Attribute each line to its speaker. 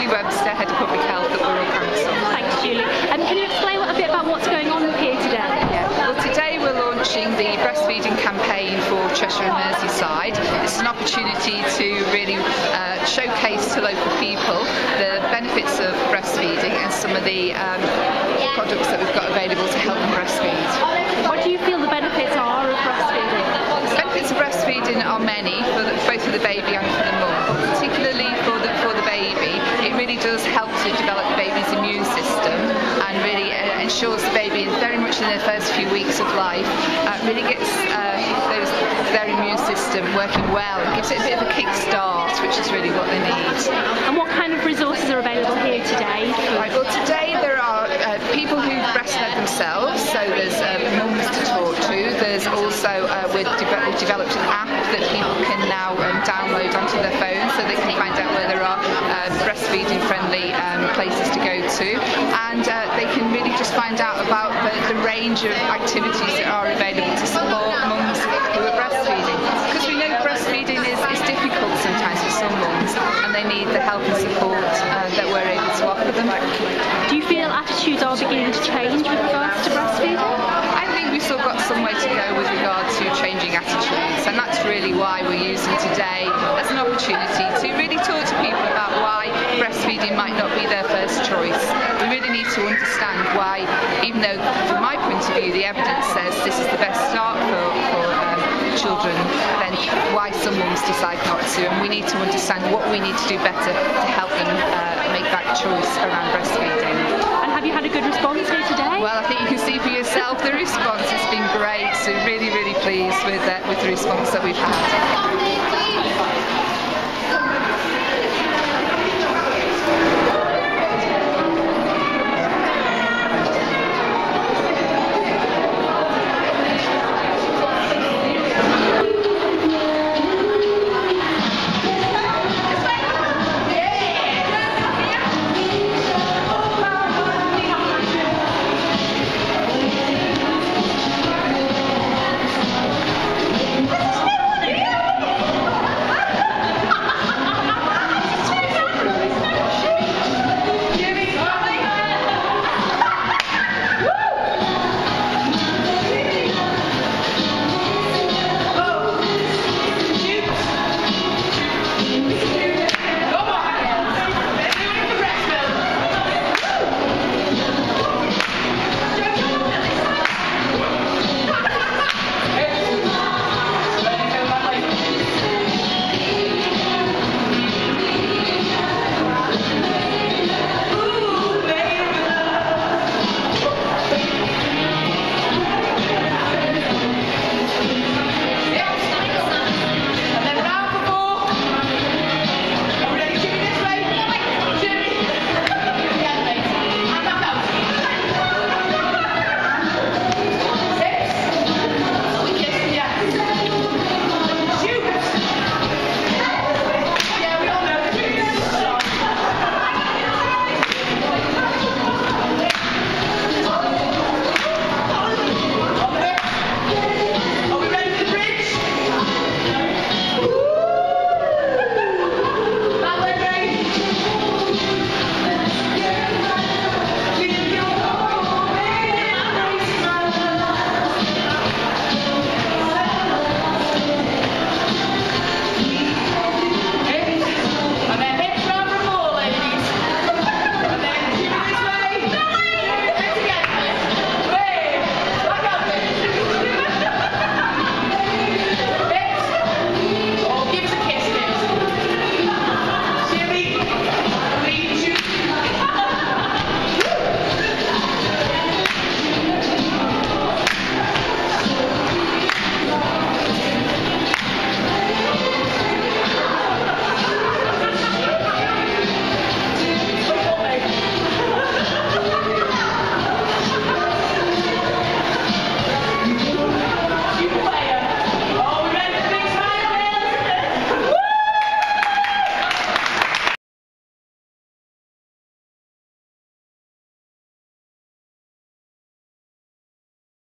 Speaker 1: Julie Webster, Head of Public Health at Wirral Council.
Speaker 2: Thanks, Julie. Can you explain a bit about what's going on here today?
Speaker 1: Well, today we're launching the breastfeeding campaign for Cheshire and Merseyside. It's an opportunity to really showcase to local people the benefits of breastfeeding and some of the products that we've got available to help them breastfeed.
Speaker 2: What do you feel the benefits are of breastfeeding?
Speaker 1: The benefits of breastfeeding are many, both for the baby and for the mum, but particularly for the baby. It really does help to develop the baby's immune system and really ensures the baby, very much in their first few weeks of life, really gets their immune system working well. It gives it a bit of a kick start, which is really what they need.
Speaker 2: And what kind of resources are available here today?
Speaker 1: Right, well, today there are people who breastfeed themselves, so there's mums to talk to. There's also, we've developed an app that people can now download onto their phone so they can find out where there are breastfeeding friendly places to go to, and they can really just find out about the range of activities that are available to support mums who are breastfeeding, because we know breastfeeding is difficult sometimes for some mums and they need the help and support that we're able to offer them.
Speaker 2: Do you feel attitudes are beginning to change with regards to breastfeeding?
Speaker 1: I think we've still got some way to go with regard to changing attitudes, and that's really why we're using today as an opportunity to really talk to people about why breastfeeding might not be their first choice. We really need to understand why, even though from my point of view the evidence says this is the best start for children, then why some mums decide not to, and we need to understand what we need to do better to help them make that choice around breastfeeding.
Speaker 2: And have you had a good response here today?
Speaker 1: Well, I think you can see for yourself the response has been great, so really pleased with the response that we've had.